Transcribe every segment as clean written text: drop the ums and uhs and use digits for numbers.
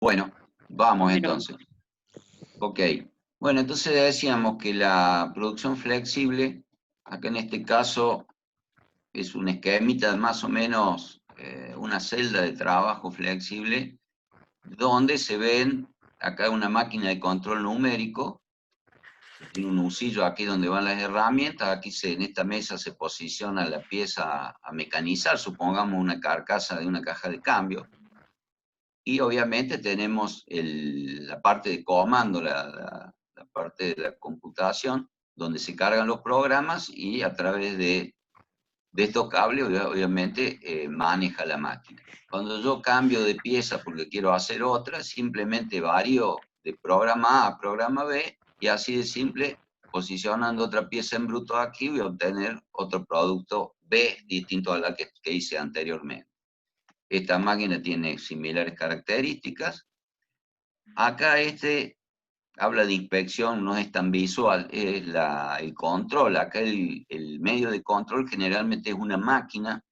Bueno, vamos Bueno, entonces. Ok. Bueno, entonces decíamos que la producción flexible, acá en este caso es un esquemita más o menos, una celda de trabajo flexible, donde se ven acá una máquina de control numérico, que tiene un usillo aquí donde van las herramientas, aquí en esta mesa se posiciona la pieza a mecanizar, supongamos una carcasa de una caja de cambio. Y obviamente tenemos la parte de comando, la parte de la computación, donde se cargan los programas y a través de estos cables, obviamente, maneja la máquina. Cuando yo cambio de pieza porque quiero hacer otra, simplemente varío de programa A a programa B y así de simple, posicionando otra pieza en bruto aquí, voy a obtener otro producto B distinto a la que hice anteriormente. Esta máquina tiene similares características. Acá habla de inspección, no es tan visual, es el control. Acá el medio de control generalmente es una máquina,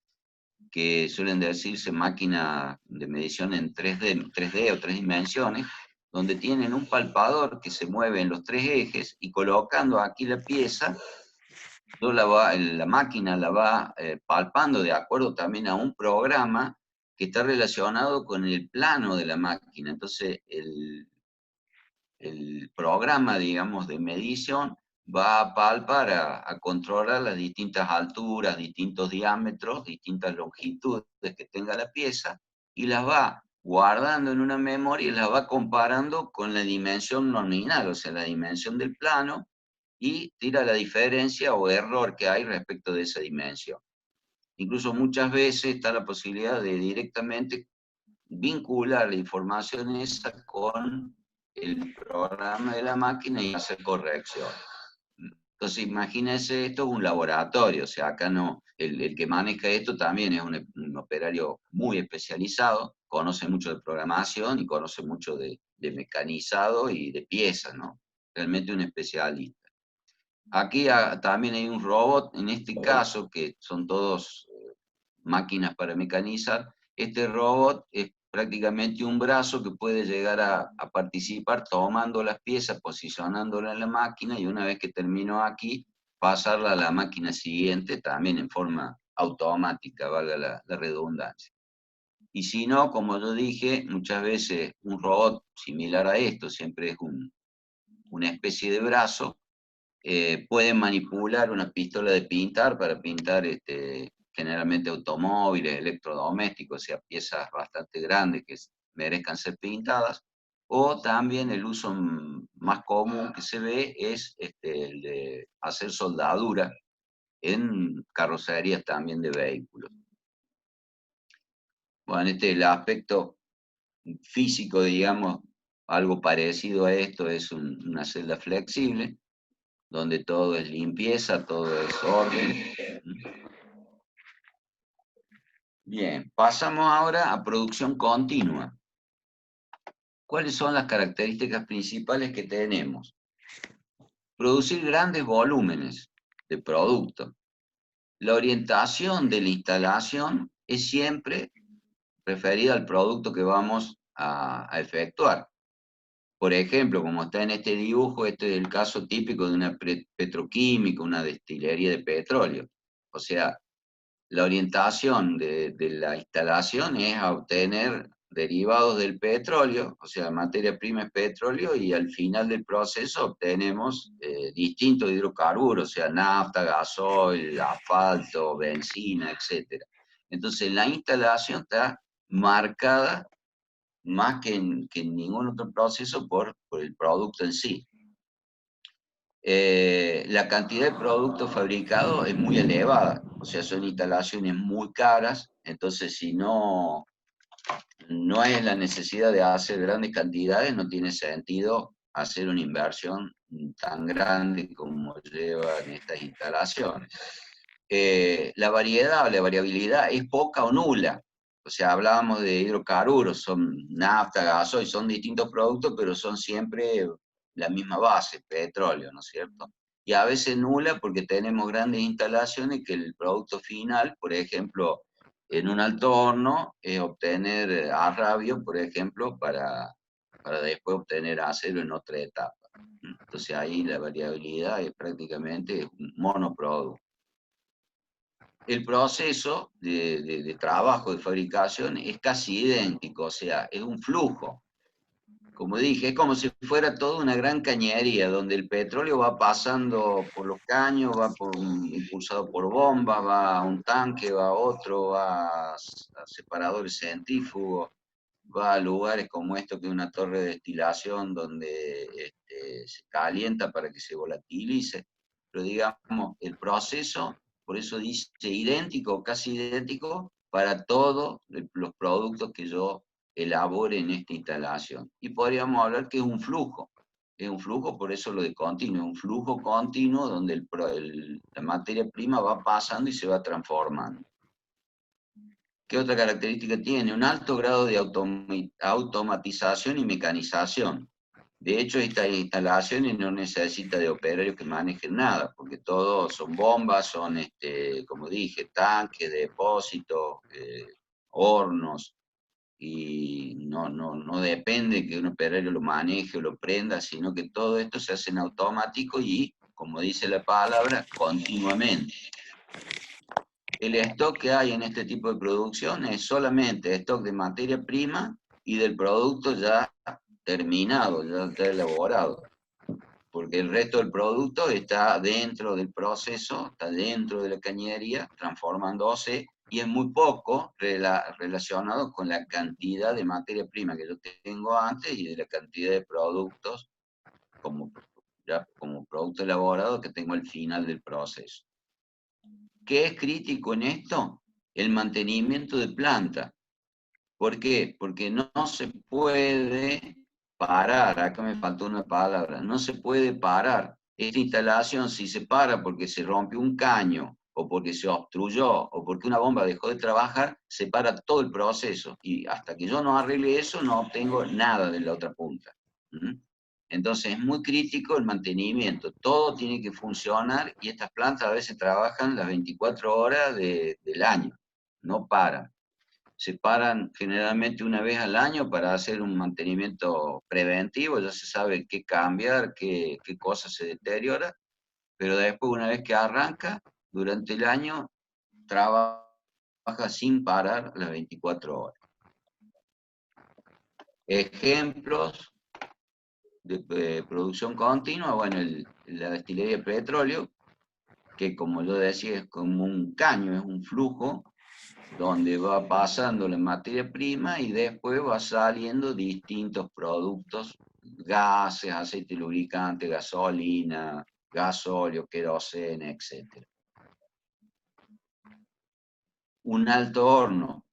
que suelen decirse máquina de medición en 3D o 3 dimensiones, donde tienen un palpador que se mueve en los 3 ejes y colocando aquí la pieza, la máquina la va palpando de acuerdo también a un programa que está relacionado con el plano de la máquina. Entonces, el programa, digamos, de medición va a palpar, a controlar las distintas alturas, distintos diámetros, distintas longitudes que tenga la pieza, y las va guardando en una memoria y las va comparando con la dimensión nominal, o sea, la dimensión del plano, y tira la diferencia o error que hay respecto de esa dimensión. Incluso muchas veces está la posibilidad de directamente vincular la información esa con el programa de la máquina y hacer correcciones. Entonces, imagínense, esto es un laboratorio, o sea, acá no, el que maneja esto también es un operario muy especializado, conoce mucho de programación y conoce mucho de mecanizado y de piezas, ¿no? Realmente un especialista. Aquí también hay un robot, en este caso, que son todos máquinas para mecanizar. Este robot es prácticamente un brazo que puede llegar a participar tomando las piezas, posicionándolas en la máquina y una vez que terminó aquí, pasarla a la máquina siguiente, también en forma automática, valga la redundancia. Y si no, como yo dije, muchas veces un robot similar a esto, siempre es una especie de brazo, pueden manipular una pistola de pintar para pintar generalmente automóviles, electrodomésticos, o sea, piezas bastante grandes que merezcan ser pintadas. O también el uso más común que se ve es el de hacer soldadura en carrocerías también de vehículos. Bueno, el aspecto físico, digamos, algo parecido a esto es una celda flexible, donde todo es limpieza, todo es orden. Bien, pasamos ahora a producción continua. ¿Cuáles son las características principales que tenemos? Producir grandes volúmenes de producto. La orientación de la instalación es siempre referida al producto que vamos a efectuar. Por ejemplo, como está en este dibujo, este es el caso típico de una petroquímica, una destilería de petróleo. O sea, la orientación de la instalación es a obtener derivados del petróleo, o sea, materia prima es petróleo, y al final del proceso obtenemos distintos hidrocarburos, o sea, nafta, gasoil, asfalto, benzina, etc. Entonces, la instalación está marcada más que en ningún otro proceso por el producto en sí. La cantidad de productos fabricados es muy elevada, o sea, son instalaciones muy caras, entonces si no es la necesidad de hacer grandes cantidades, no tiene sentido hacer una inversión tan grande como llevan estas instalaciones. La variedad o la variabilidad es poca o nula. O sea, hablábamos de hidrocarburos, son nafta, gasoil, son distintos productos, pero son siempre la misma base, petróleo, ¿no es cierto? Y a veces nula porque tenemos grandes instalaciones que el producto final, por ejemplo, en un alto horno, es obtener arrabio, por ejemplo, para después obtener acero en otra etapa. Entonces ahí la variabilidad es prácticamente un monoproducto. El proceso de trabajo, de fabricación, es casi idéntico, o sea, es un flujo. Como dije, es como si fuera toda una gran cañería, donde el petróleo va pasando por los caños, impulsado por bombas, va a un tanque, va a otro, va a separadores centrífugos, va a lugares como esto, que es una torre de destilación, donde se calienta para que se volatilice. Pero digamos, el proceso, por eso dice idéntico, casi idéntico, para todos los productos que yo elabore en esta instalación. Y podríamos hablar que es un flujo, por eso lo de continuo, un flujo continuo donde la materia prima va pasando y se va transformando. ¿Qué otra característica tiene? Un alto grado de automatización y mecanización. De hecho, estas instalaciones no necesitan de operarios que manejen nada, porque todos son bombas, son, como dije, tanques, depósitos, hornos, y no depende que un operario lo maneje o lo prenda, sino que todo esto se hace en automático y, como dice la palabra, continuamente. El stock que hay en este tipo de producción es solamente stock de materia prima y del producto ya terminado, ya elaborado. Porque el resto del producto está dentro del proceso, está dentro de la cañería, transformándose, y es muy poco relacionado con la cantidad de materia prima que yo tengo antes y de la cantidad de productos como producto elaborado que tengo al final del proceso. ¿Qué es crítico en esto? El mantenimiento de planta. ¿Por qué? Porque no se puede parar, acá me faltó una palabra, no se puede parar. Esta instalación, si se para porque se rompió un caño, o porque se obstruyó, o porque una bomba dejó de trabajar, se para todo el proceso. Y hasta que yo no arregle eso, no obtengo nada de la otra punta. Entonces es muy crítico el mantenimiento, todo tiene que funcionar, y estas plantas a veces trabajan las 24 horas del año, no paran. Se paran generalmente una vez al año para hacer un mantenimiento preventivo, ya se sabe qué cambiar, qué cosas se deteriora, pero después, una vez que arranca, durante el año trabaja sin parar las 24 horas. Ejemplos de producción continua, bueno, la destilería de petróleo, que como yo decía es como un caño, es un flujo, donde va pasando la materia prima y después va saliendo distintos productos, gases, aceite lubricante, gasolina, gasóleo, queroseno, etc. Un alto horno,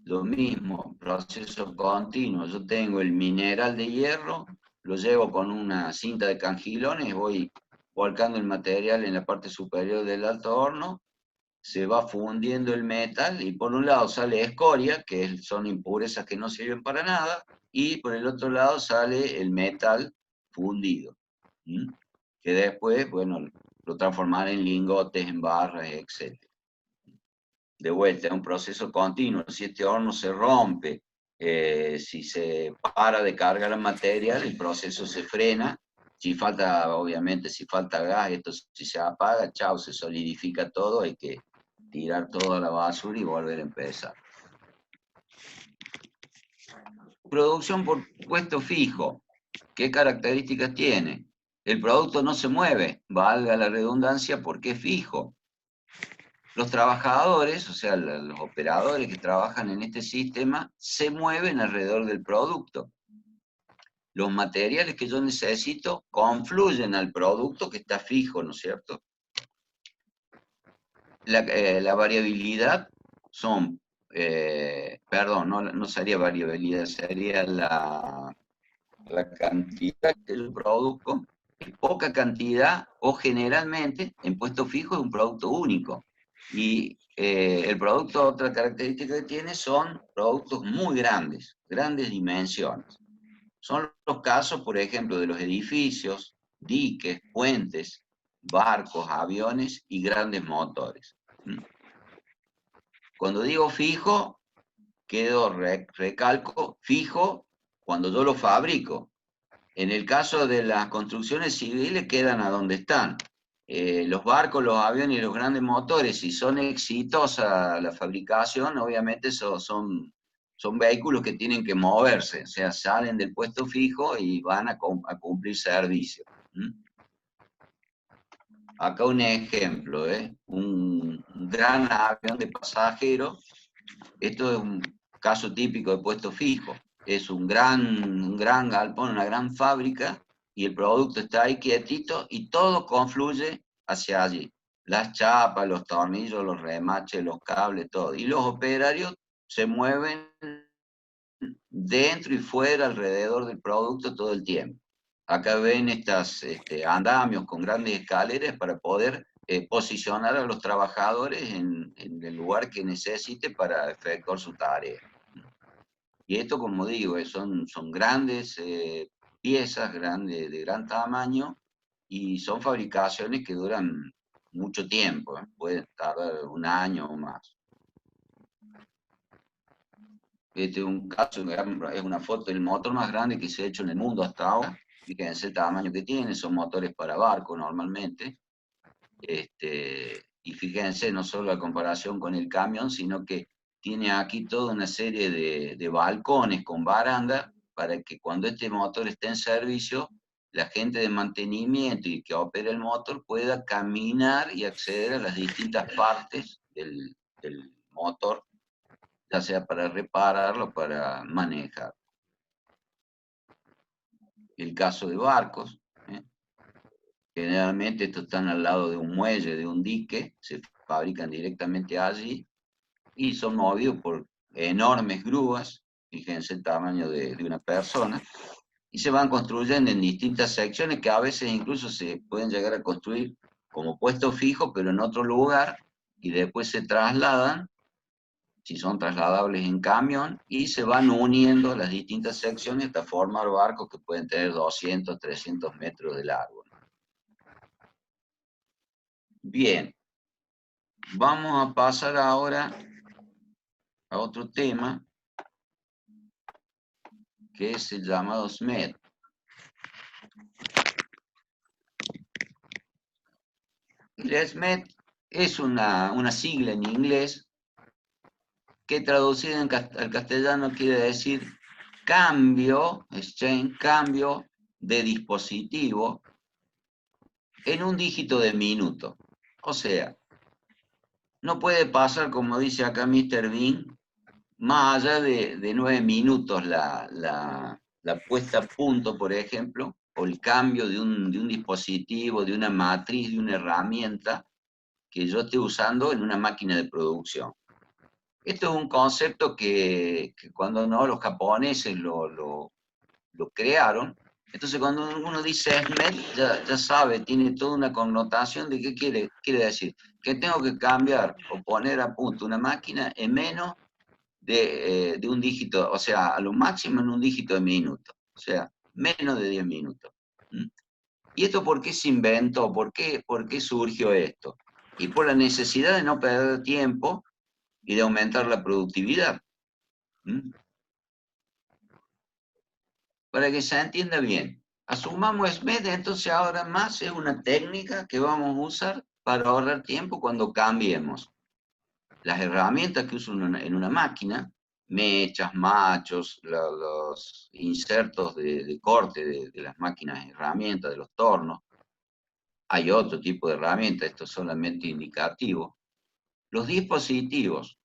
lo mismo, proceso continuo. Yo tengo el mineral de hierro, lo llevo con una cinta de cangilones, voy volcando el material en la parte superior del alto horno, se va fundiendo el metal y por un lado sale escoria, que son impurezas que no sirven para nada, y por el otro lado sale el metal fundido, que después, bueno, lo transforman en lingotes, en barras, etc. De vuelta, es un proceso continuo. Si este horno se rompe, si se para de cargar el material, el proceso se frena. Si falta, obviamente, si falta gas, esto si se apaga, chao, se solidifica todo, hay que tirar todo a la basura y volver a empezar. Producción por puesto fijo. ¿Qué características tiene? El producto no se mueve, valga la redundancia, porque es fijo. Los trabajadores, o sea, los operadores que trabajan en este sistema, se mueven alrededor del producto. Los materiales que yo necesito confluyen al producto que está fijo, ¿no es cierto? La variabilidad son, perdón, no sería variabilidad, sería la cantidad que yo produzco, poca cantidad, o generalmente en puesto fijo es un producto único. Y el producto, otra característica que tiene, son productos muy grandes, grandes dimensiones. Son los casos, por ejemplo, de los edificios, diques, puentes, barcos, aviones y grandes motores. Cuando digo fijo, recalco, fijo cuando yo lo fabrico. En el caso de las construcciones civiles quedan a donde están. Los barcos, los aviones y los grandes motores, si son exitosas la fabricación, obviamente son vehículos que tienen que moverse, o sea, salen del puesto fijo y van a cumplir servicio. ¿Mm? Acá un ejemplo, un gran avión de pasajeros. Esto es un caso típico de puesto fijo. Es un gran galpón, una gran fábrica, y el producto está ahí quietito y todo confluye hacia allí. Las chapas, los tornillos, los remaches, los cables, todo. Y los operarios se mueven dentro y fuera, alrededor del producto todo el tiempo. Acá ven estas andamios con grandes escaleras para poder posicionar a los trabajadores en el lugar que necesite para efectuar su tarea. Y esto, como digo, son grandes piezas grandes, de gran tamaño, y son fabricaciones que duran mucho tiempo, pueden tardar un año o más. Este es un caso, es una foto del motor más grande que se ha hecho en el mundo hasta ahora. Fíjense el tamaño que tiene, son motores para barco normalmente. Y fíjense, no solo la comparación con el camión, sino que tiene aquí toda una serie de balcones con baranda para que cuando este motor esté en servicio, la gente de mantenimiento y que opera el motor pueda caminar y acceder a las distintas partes del motor, ya sea para repararlo o para manejar. El caso de barcos, generalmente estos están al lado de un muelle, de un dique, se fabrican directamente allí y son movidos por enormes grúas, fíjense el tamaño de una persona, y se van construyendo en distintas secciones que a veces incluso se pueden llegar a construir como puesto fijo, pero en otro lugar, y después se trasladan, si son trasladables en camión, y se van uniendo las distintas secciones hasta formar barcos que pueden tener 200, 300 metros de largo. Bien, vamos a pasar ahora a otro tema, que es el llamado SMED. El SMED es una sigla en inglés que traducida al castellano quiere decir cambio, exchange, cambio de dispositivo en un dígito de minuto. O sea, no puede pasar, como dice acá Mr. Bean, más allá de 9 minutos la puesta a punto, por ejemplo, o el cambio de un dispositivo, de una matriz, de una herramienta que yo esté usando en una máquina de producción. Esto es un concepto que cuando no los japoneses lo crearon. Entonces cuando uno dice SMED, ya sabe, tiene toda una connotación de qué quiere decir. Que tengo que cambiar o poner a punto una máquina en menos de un dígito, o sea, a lo máximo en un dígito de minuto, o sea, menos de 10 minutos. ¿Mm? ¿Y esto por qué se inventó? ¿Por qué surgió esto? Y por la necesidad de no perder tiempo y de aumentar la productividad. ¿Mm? Para que se entienda bien, asumamos SMED, entonces ahora más es una técnica que vamos a usar para ahorrar tiempo cuando cambiemos las herramientas que uso en una máquina, mechas, machos, los insertos de corte de las máquinas herramientas, de los tornos. Hay otro tipo de herramientas, esto es solamente indicativo. Los dispositivos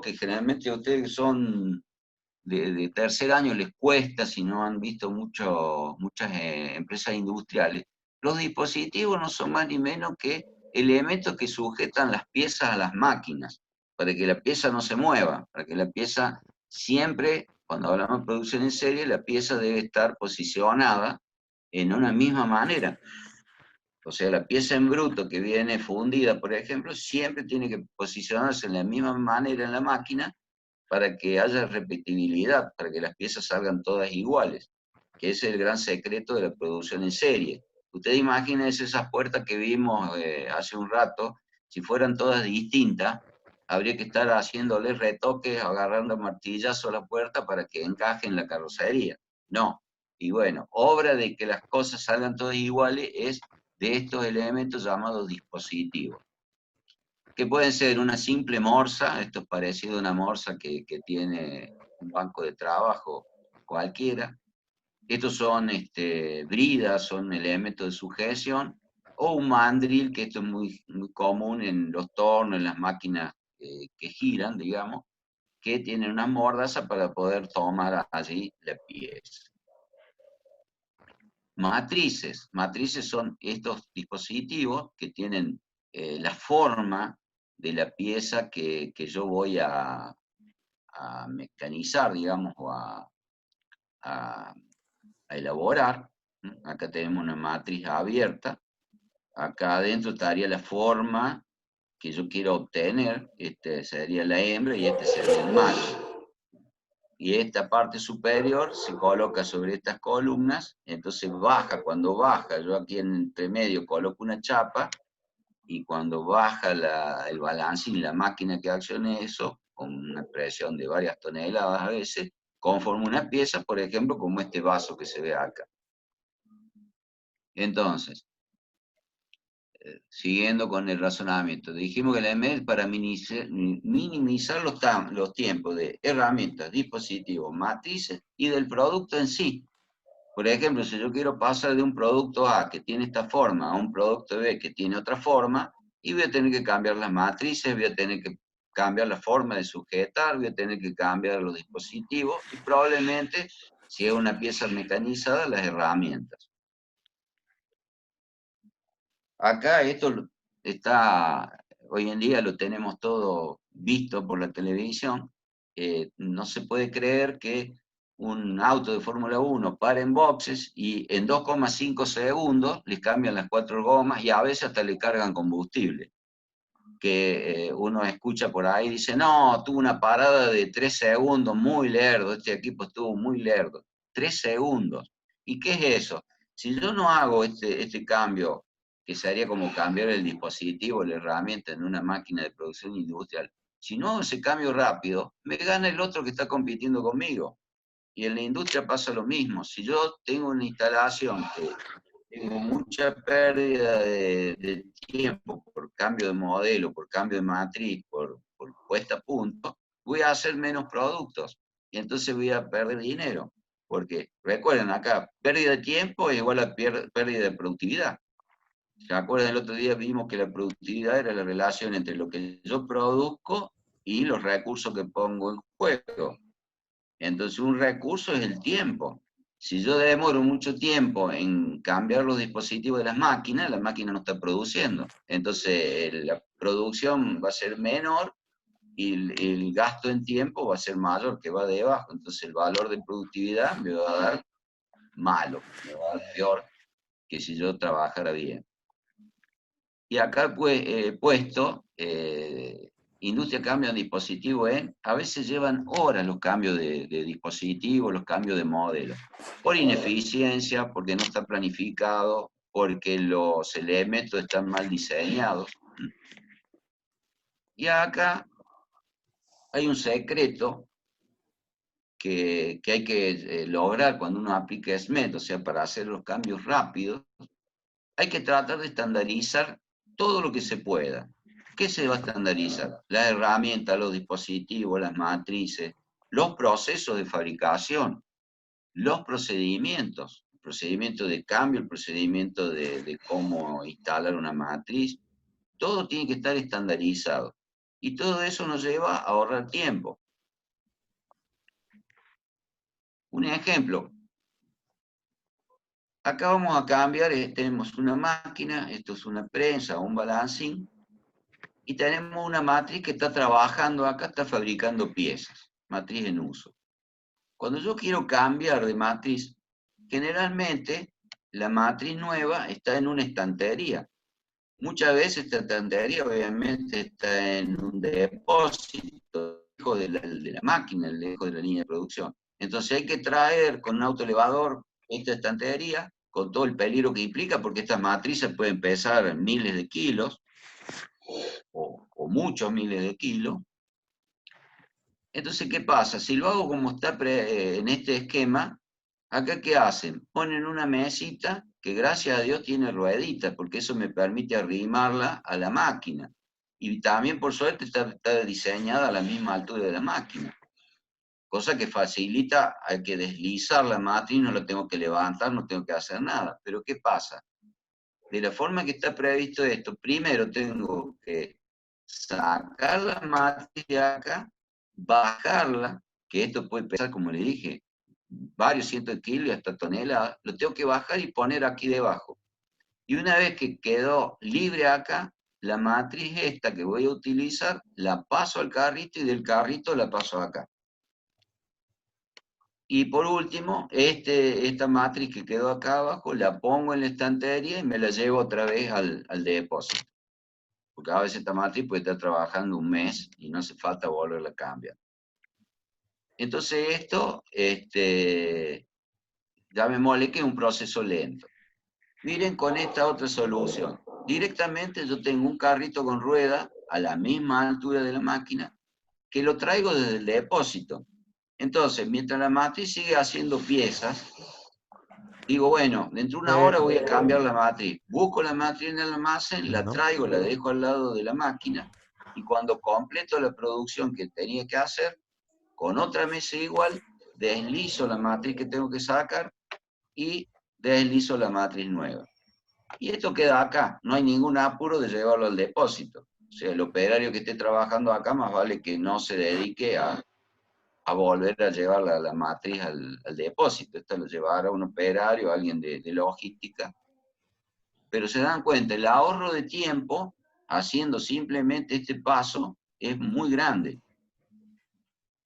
que generalmente a ustedes que son de tercer año les cuesta, si no han visto muchas empresas industriales, los dispositivos no son más ni menos que elementos que sujetan las piezas a las máquinas, para que la pieza no se mueva, para que la pieza siempre, cuando hablamos de producción en serie, la pieza debe estar posicionada en una misma manera. O sea, la pieza en bruto que viene fundida, por ejemplo, siempre tiene que posicionarse en la misma manera en la máquina para que haya repetibilidad, para que las piezas salgan todas iguales, que es el gran secreto de la producción en serie. Ustedes imagínense esas puertas que vimos hace un rato, si fueran todas distintas, habría que estar haciéndole retoques, agarrando martillazo a la puerta para que encaje en la carrocería. No. Y bueno, obra de que las cosas salgan todas iguales es de estos elementos llamados dispositivos, que pueden ser una simple morsa, esto es parecido a una morsa que tiene un banco de trabajo cualquiera. Estos son bridas, son elementos de sujeción, o un mandril, que esto es muy común en los tornos, en las máquinas que giran, digamos, que tienen una mordaza para poder tomar allí la pieza. Matrices son estos dispositivos que tienen la forma de la pieza que yo voy a mecanizar, digamos, o a elaborar. Acá tenemos una matriz abierta, acá adentro estaría la forma que yo quiero obtener, este sería la hembra y este sería el macho. Y esta parte superior se coloca sobre estas columnas, entonces baja, cuando baja, yo aquí entre medio coloco una chapa, y cuando baja el balancín, la máquina que acciona eso, con una presión de varias toneladas a veces, conforma una pieza, por ejemplo, como este vaso que se ve acá. Entonces, siguiendo con el razonamiento, dijimos que la EMED es para minimizar los tiempos de herramientas, dispositivos, matrices y del producto en sí. Por ejemplo, si yo quiero pasar de un producto A que tiene esta forma a un producto B que tiene otra forma, y voy a tener que cambiar las matrices, voy a tener que cambiar la forma de sujetar, voy a tener que cambiar los dispositivos y probablemente, si es una pieza mecanizada, las herramientas. Acá esto está, hoy en día lo tenemos todo visto por la televisión. No se puede creer que un auto de Fórmula 1 para en boxes y en 2,5 segundos les cambian las 4 gomas y a veces hasta le cargan combustible. Que uno escucha por ahí y dice, no, tuvo una parada de 3 segundos, muy lerdo, este equipo estuvo muy lerdo. 3 segundos. ¿Y qué es eso? Si yo no hago este cambio, que sería como cambiar el dispositivo, la herramienta en una máquina de producción industrial, si no hago ese cambio rápido, me gana el otro que está compitiendo conmigo. Y en la industria pasa lo mismo. Si yo tengo una instalación que tengo mucha pérdida de tiempo por cambio de modelo, por cambio de matriz, por puesta a punto, voy a hacer menos productos y entonces voy a perder dinero. Porque recuerden acá, pérdida de tiempo es igual a pérdida de productividad. ¿Se acuerdan? El otro día vimos que la productividad era la relación entre lo que yo produzco y los recursos que pongo en juego. Entonces un recurso es el tiempo. Si yo demoro mucho tiempo en cambiar los dispositivos de las máquinas, la máquina no está produciendo. Entonces la producción va a ser menor y el gasto en tiempo va a ser mayor, que va debajo. Entonces el valor de productividad me va a dar malo, me va a dar peor que si yo trabajara bien. Y acá pues, puesto, industria cambia un dispositivo a veces llevan horas los cambios de dispositivo, los cambios de modelo, por ineficiencia, porque no está planificado, porque los elementos están mal diseñados. Y acá hay un secreto que hay que lograr cuando uno aplica SMED, o sea, para hacer los cambios rápidos, hay que tratar de estandarizar todo lo que se pueda. ¿Qué se va a estandarizar? Las herramientas, los dispositivos, las matrices, los procesos de fabricación, los procedimientos, el procedimiento de cambio, el procedimiento de cómo instalar una matriz, todo tiene que estar estandarizado. Y todo eso nos lleva a ahorrar tiempo. Un ejemplo, acá vamos a cambiar, tenemos una máquina, esto es una prensa, un balancín, y tenemos una matriz que está trabajando acá, está fabricando piezas, matriz en uso. Cuando yo quiero cambiar de matriz, generalmente la matriz nueva está en una estantería. Muchas veces esta estantería obviamente está en un depósito lejos de la máquina, lejos de la línea de producción. Entonces hay que traer con un auto elevador esta estantería, con todo el peligro que implica, porque estas matrices pueden pesar miles de kilos, o muchos miles de kilos. Entonces, ¿qué pasa? Si lo hago como está en este esquema, acá ¿qué hacen? Ponen una mesita que gracias a Dios tiene ruedita, porque eso me permite arrimarla a la máquina. Y también, por suerte, está diseñada a la misma altura de la máquina. Cosa que facilita, hay que deslizar la matriz, no la tengo que levantar, no tengo que hacer nada. Pero ¿qué pasa? De la forma que está previsto esto, primero tengo que sacar la matriz de acá, bajarla, que esto puede pesar, como le dije, varios cientos de kilos y hasta toneladas, lo tengo que bajar y poner aquí debajo. Y una vez que quedó libre acá, la matriz esta que voy a utilizar, la paso al carrito y del carrito la paso acá. Y por último, esta matriz que quedó acá abajo, la pongo en la estantería y me la llevo otra vez al depósito. Porque a veces esta matriz puede estar trabajando un mes y no hace falta volverla a cambiar. Entonces esto, llamémosle que es un proceso lento. Miren con esta otra solución. Directamente yo tengo un carrito con rueda a la misma altura de la máquina que lo traigo desde el depósito. Entonces, mientras la matriz sigue haciendo piezas, digo, bueno, dentro de una hora voy a cambiar la matriz. Busco la matriz en el almacén, la traigo, la dejo al lado de la máquina, y cuando completo la producción que tenía que hacer, con otra mesa igual, deslizo la matriz que tengo que sacar y deslizo la matriz nueva. Y esto queda acá, no hay ningún apuro de llevarlo al depósito. O sea, el operario que esté trabajando acá más vale que no se dedique a volver a llevar la matriz al depósito. Esto lo llevará un operario, alguien de logística. Pero se dan cuenta, el ahorro de tiempo, haciendo simplemente este paso, es muy grande.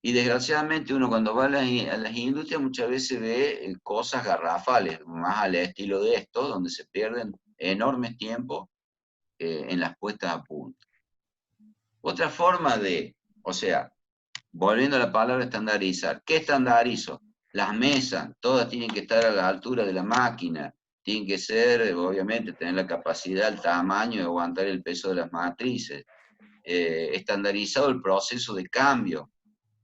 Y desgraciadamente uno cuando va a las industrias muchas veces ve cosas garrafales, más al estilo de esto, donde se pierden enormes tiempos en las puestas a punto. Otra forma o sea, volviendo a la palabra estandarizar, ¿qué estandarizo? Las mesas, todas tienen que estar a la altura de la máquina, tienen que ser, obviamente, tener la capacidad, el tamaño de aguantar el peso de las matrices. Estandarizado el proceso de cambio,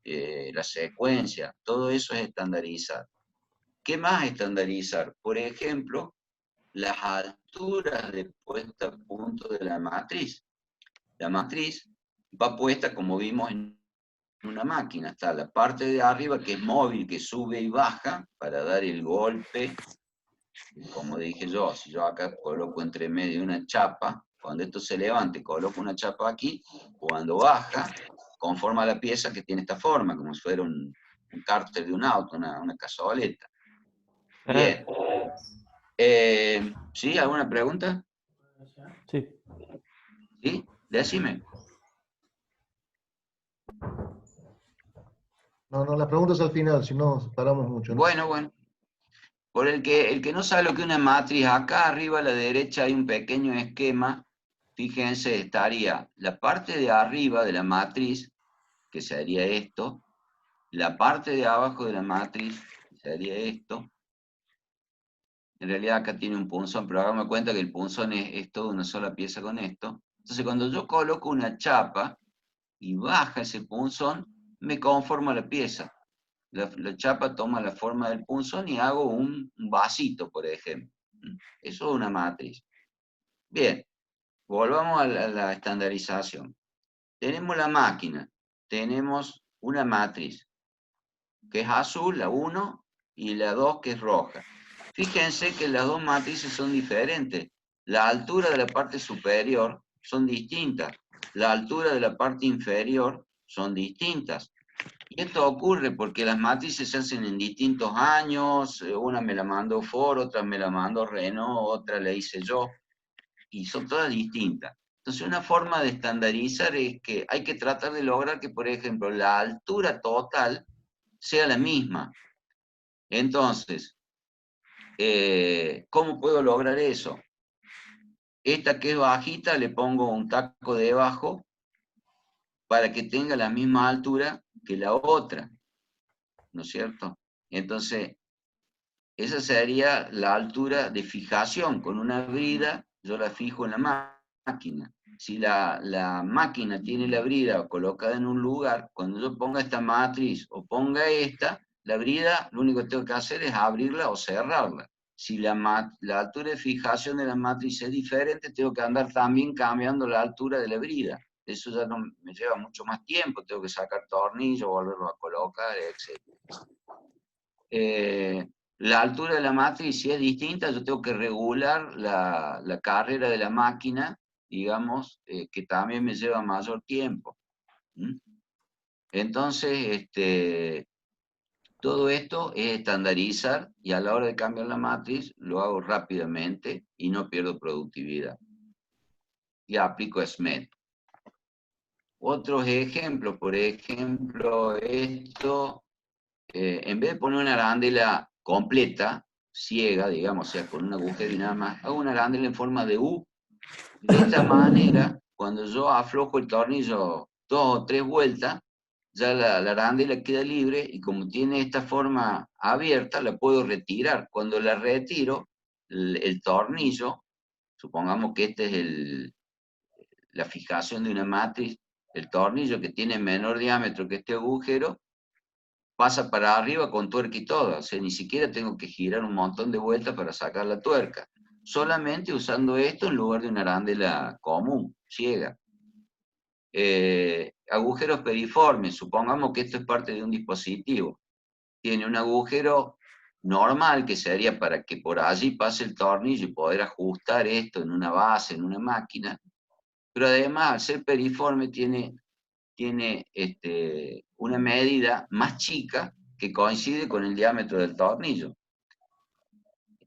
la secuencia, todo eso es estandarizar. ¿Qué más estandarizar? Por ejemplo, las alturas de puesta a punto de la matriz. La matriz va puesta, como vimos, en una máquina. Está la parte de arriba que es móvil, que sube y baja para dar el golpe. Como dije yo, si yo acá coloco entre medio una chapa, cuando esto se levante, coloco una chapa aquí, cuando baja, conforma la pieza que tiene esta forma, como si fuera un cárter de un auto, una cazoleta. Bien. ¿Sí? ¿Alguna pregunta? Sí. ¿Sí? Decime. No, la pregunta es al final, si no, paramos mucho, ¿no? Bueno. Por el que no sabe lo que es una matriz, acá arriba a la derecha hay un pequeño esquema. Fíjense, estaría la parte de arriba de la matriz, que sería esto, la parte de abajo de la matriz, que sería esto. En realidad acá tiene un punzón, pero hágame cuenta que el punzón es toda una sola pieza con esto. Entonces cuando yo coloco una chapa y baja ese punzón, me conforma la pieza. La chapa toma la forma del punzón y hago un vasito, por ejemplo. Eso es una matriz. Bien, volvamos a la estandarización. Tenemos la máquina, tenemos una matriz, que es azul, la 1, y la 2, que es roja. Fíjense que las dos matrices son diferentes. La altura de la parte superior son distintas. La altura de la parte inferior son distintas. Y esto ocurre porque las matrices se hacen en distintos años, una me la mandó Ford, otra me la mandó Renault, otra la hice yo, y son todas distintas. Entonces una forma de estandarizar es que hay que tratar de lograr que, por ejemplo, la altura total sea la misma. Entonces, ¿cómo puedo lograr eso? Esta que es bajita le pongo un taco debajo para que tenga la misma altura que la otra, ¿no es cierto? Entonces, esa sería la altura de fijación. Con una brida yo la fijo en la máquina. Si la máquina tiene la brida colocada en un lugar, cuando yo ponga esta matriz o ponga esta, la brida lo único que tengo que hacer es abrirla o cerrarla. Si la altura de fijación de la matriz es diferente, tengo que andar también cambiando la altura de la brida. Eso ya no, me lleva mucho más tiempo, tengo que sacar tornillos, volverlo a colocar, etc. La altura de la matriz, si es distinta, yo tengo que regular la carrera de la máquina, digamos, que también me lleva mayor tiempo. ¿Mm? Entonces, todo esto es estandarizar y a la hora de cambiar la matriz lo hago rápidamente y no pierdo productividad. Y aplico SMED. Otros ejemplos, por ejemplo, esto, en vez de poner una arandela completa, ciega, digamos, o sea, con un agujero y nada más, hago una arandela en forma de U. De esta manera, cuando yo aflojo el tornillo 2 o 3 vueltas, ya la arandela queda libre y como tiene esta forma abierta, la puedo retirar. Cuando la retiro, el tornillo, supongamos que esta es la fijación de una matriz, el tornillo que tiene menor diámetro que este agujero, pasa para arriba con tuerca y todo, o sea, ni siquiera tengo que girar un montón de vueltas para sacar la tuerca, solamente usando esto en lugar de una arandela común, ciega. Agujeros periformes, supongamos que esto es parte de un dispositivo, tiene un agujero normal que sería para que por allí pase el tornillo y poder ajustar esto en una base, en una máquina, pero además al ser periforme tiene una medida más chica que coincide con el diámetro del tornillo.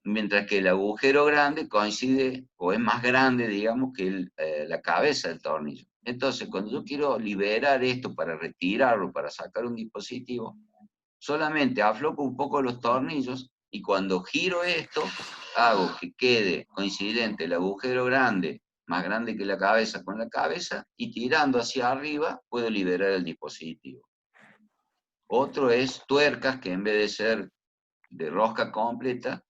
Mientras que el agujero grande coincide, o es más grande, digamos, que la cabeza del tornillo. Entonces, cuando yo quiero liberar esto para retirarlo, para sacar un dispositivo, solamente aflojo un poco los tornillos y cuando giro esto, hago que quede coincidente el agujero grande, más grande que la cabeza con la cabeza, y tirando hacia arriba puedo liberar el dispositivo. Otro es tuercas, que en vez de ser de rosca completa,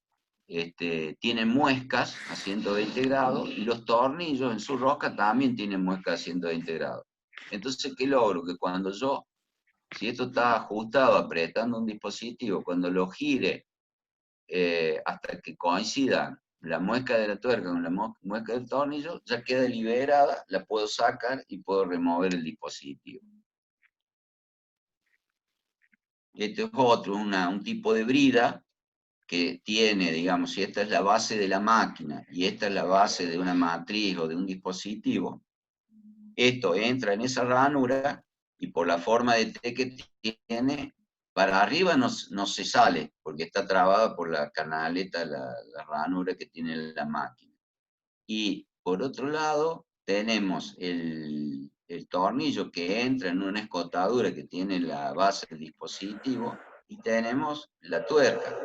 tienen muescas a 120 grados y los tornillos en su rosca también tienen muescas a 120 grados. Entonces, ¿qué logro? Que cuando yo, si esto está ajustado apretando un dispositivo, cuando lo gire hasta que coincidan la muesca de la tuerca con la muesca del tornillo, ya queda liberada, la puedo sacar y puedo remover el dispositivo. Este es otro, un tipo de brida que tiene, digamos, si esta es la base de la máquina y esta es la base de una matriz o de un dispositivo, esto entra en esa ranura y por la forma de T que tiene, para arriba no se sale, porque está trabada por la canaleta, la ranura que tiene la máquina. Y por otro lado, tenemos el tornillo que entra en una escotadura que tiene la base del dispositivo, y tenemos la tuerca.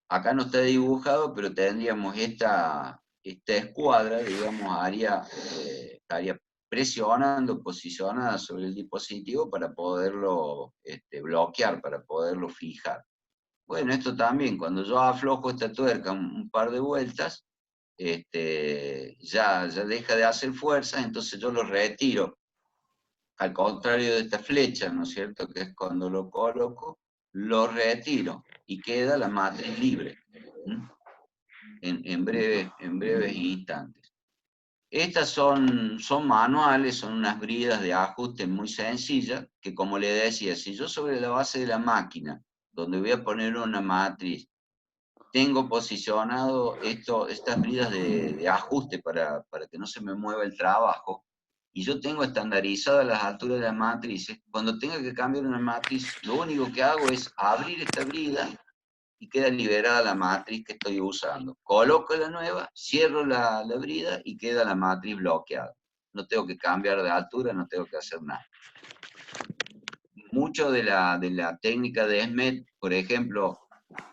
Acá no está dibujado, pero tendríamos esta escuadra, digamos, estaría presionando, posicionada sobre el dispositivo para poderlo bloquear, para poderlo fijar. Bueno, esto también, cuando yo aflojo esta tuerca un par de vueltas, ya deja de hacer fuerza, entonces yo lo retiro. Al contrario de esta flecha, ¿no es cierto? Que es cuando lo coloco, lo retiro y queda la matriz libre. En breves instantes. Estas son manuales, son unas bridas de ajuste muy sencillas, que como le decía, si yo sobre la base de la máquina, donde voy a poner una matriz, tengo posicionado estas bridas de ajuste para que no se me mueva el trabajo, y yo tengo estandarizadas las alturas de las matrices, cuando tenga que cambiar una matriz, lo único que hago es abrir esta brida y queda liberada la matriz que estoy usando. Coloco la nueva, cierro la brida y queda la matriz bloqueada. No tengo que cambiar de altura, no tengo que hacer nada. Mucho de la técnica de SMED, por ejemplo,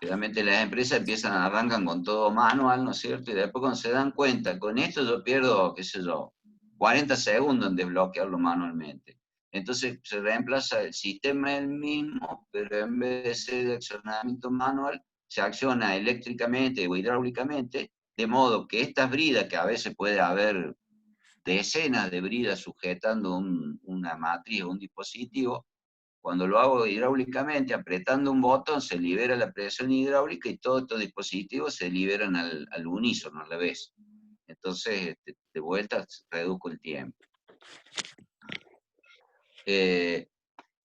realmente las empresas arrancan con todo manual, ¿no es cierto? Y después cuando se dan cuenta, con esto yo pierdo, qué sé yo, 40 segundos en desbloquearlo manualmente. Entonces se reemplaza el sistema el mismo, pero en vez de ser de accionamiento manual, se acciona eléctricamente o hidráulicamente, de modo que estas bridas, que a veces puede haber decenas de bridas sujetando una matriz o un dispositivo. Cuando lo hago hidráulicamente, apretando un botón, se libera la presión hidráulica y todos estos dispositivos se liberan al unísono, a la vez. Entonces, de vuelta, reduzco el tiempo.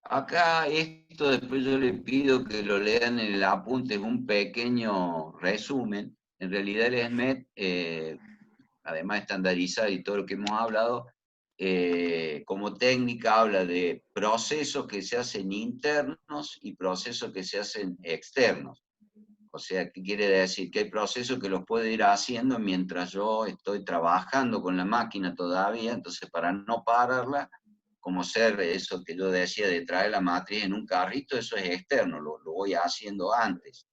Acá esto después yo le pido que lo lean en el apunte, es un pequeño resumen. En realidad el SMET, además de estandarizar y todo lo que hemos hablado, como técnica habla de procesos que se hacen internos y procesos que se hacen externos. O sea, ¿qué quiere decir? Que hay procesos que los puedo ir haciendo mientras yo estoy trabajando con la máquina todavía, entonces para no pararla, como ser eso que yo decía de traer la matriz en un carrito, eso es externo, lo voy haciendo antes.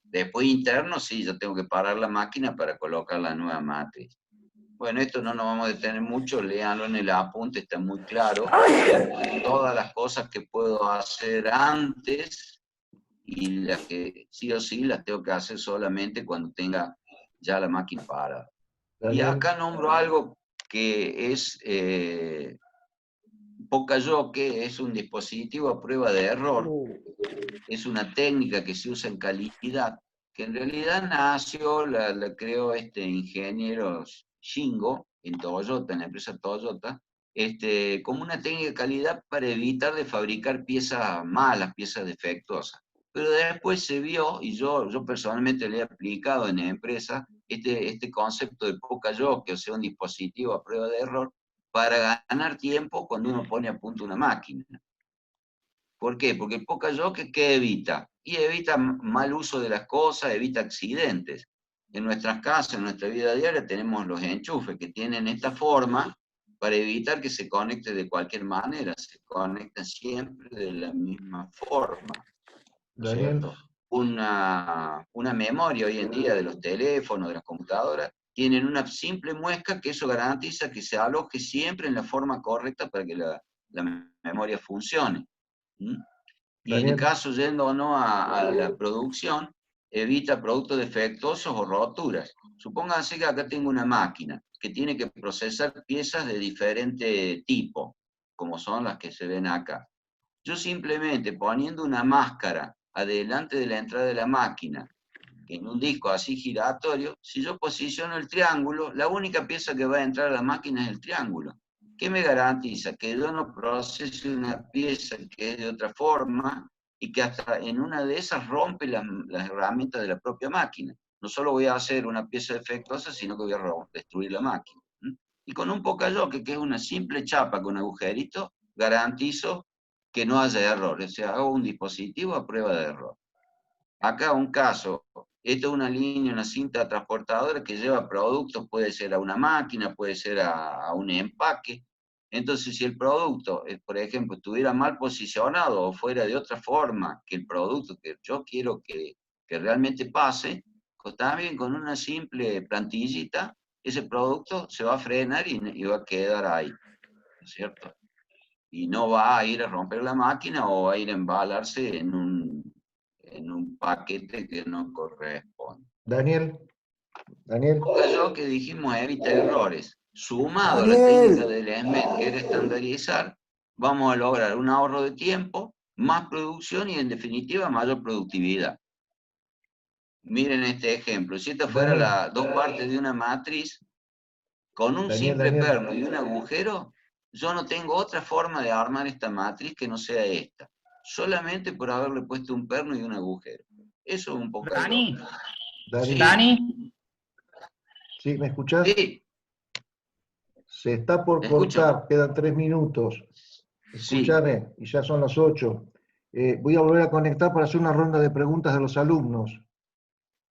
Después interno, sí, yo tengo que parar la máquina para colocar la nueva matriz. Bueno, esto no nos vamos a detener mucho, léanlo en el apunte, está muy claro. Todas las cosas que puedo hacer antes y las que sí o sí las tengo que hacer solamente cuando tenga ya la máquina parada. Y acá nombro algo que es Poca-Yoke, es un dispositivo a prueba de error, es una técnica que se usa en calidad, que en realidad nació, la creó este ingeniero Shingo en Toyota, en la empresa Toyota, como una técnica de calidad para evitar de fabricar piezas malas, piezas defectuosas. Pero después se vio, y yo personalmente le he aplicado en la empresa, este concepto de Poka-Yoke, o sea, un dispositivo a prueba de error, para ganar tiempo cuando uno pone a punto una máquina. ¿Por qué? Porque el Poka-Yoke, ¿qué evita? Y evita mal uso de las cosas, evita accidentes. En nuestras casas, en nuestra vida diaria, tenemos los enchufes que tienen esta forma para evitar que se conecte de cualquier manera, se conecta siempre de la misma forma, ¿no es cierto? Una memoria hoy en día de los teléfonos, de las computadoras, tienen una simple muesca que eso garantiza que se aloje siempre en la forma correcta para que la memoria funcione. Y en el caso, yendo o no a la producción, evita productos defectuosos o roturas. Supónganse que acá tengo una máquina que tiene que procesar piezas de diferente tipo, como son las que se ven acá. Yo simplemente poniendo una máscara adelante de la entrada de la máquina, en un disco así giratorio, si yo posiciono el triángulo, la única pieza que va a entrar a la máquina es el triángulo. ¿Qué me garantiza? Que yo no procese una pieza que es de otra forma y que hasta en una de esas rompe las herramientas de la propia máquina. No solo voy a hacer una pieza defectuosa, sino que voy a destruir la máquina. Y con un Poka-Yoke, que es una simple chapa con agujerito, garantizo que no haya errores. O sea, hago un dispositivo a prueba de error. Acá un caso, esto es una línea, una cinta transportadora que lleva productos, puede ser a una máquina, puede ser a un empaque. Entonces, si el producto, por ejemplo, estuviera mal posicionado o fuera de otra forma que el producto que yo quiero que realmente pase, también con una simple plantillita, ese producto se va a frenar y va a quedar ahí, ¿no es cierto? Y no va a ir a romper la máquina o va a ir a embalarse en un paquete que no corresponde. Daniel. Lo que dijimos evita errores. Sumado a la técnica del SMET, que era estandarizar, vamos a lograr un ahorro de tiempo, más producción y en definitiva mayor productividad. Miren este ejemplo. Si esta fuera las dos partes de una matriz, con un simple perno y un agujero, yo no tengo otra forma de armar esta matriz que no sea esta. Solamente por haberle puesto un perno y un agujero. Eso es un poco... Dani. Sí. Dani. ¿Sí? ¿Me escuchás? Sí. Se está por cortar, quedan 3 minutos. Escúchame, sí. Y ya son las 8. Voy a volver a conectar para hacer una ronda de preguntas de los alumnos.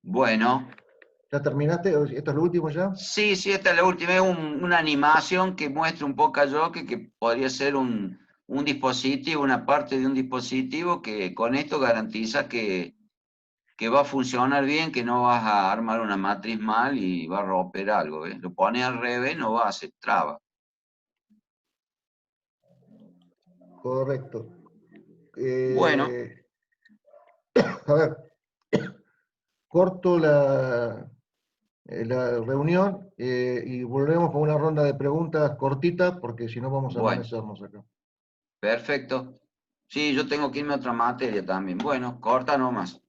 Bueno. ¿Ya terminaste? ¿Esto es lo último ya? Sí, sí, esta es la última. Es una animación que muestra un Poka-Yoke que podría ser un dispositivo, una parte de un dispositivo que con esto garantiza que va a funcionar bien, que no vas a armar una matriz mal y va a romper algo. ¿Ves? Lo pones al revés, no va a hacer traba. Correcto. Bueno. A ver, corto la la reunión y volvemos con una ronda de preguntas cortita, porque si no vamos a Bueno, amanecernos acá. perfecto. Sí, yo tengo que irme a otra materia también. Bueno, corta nomás.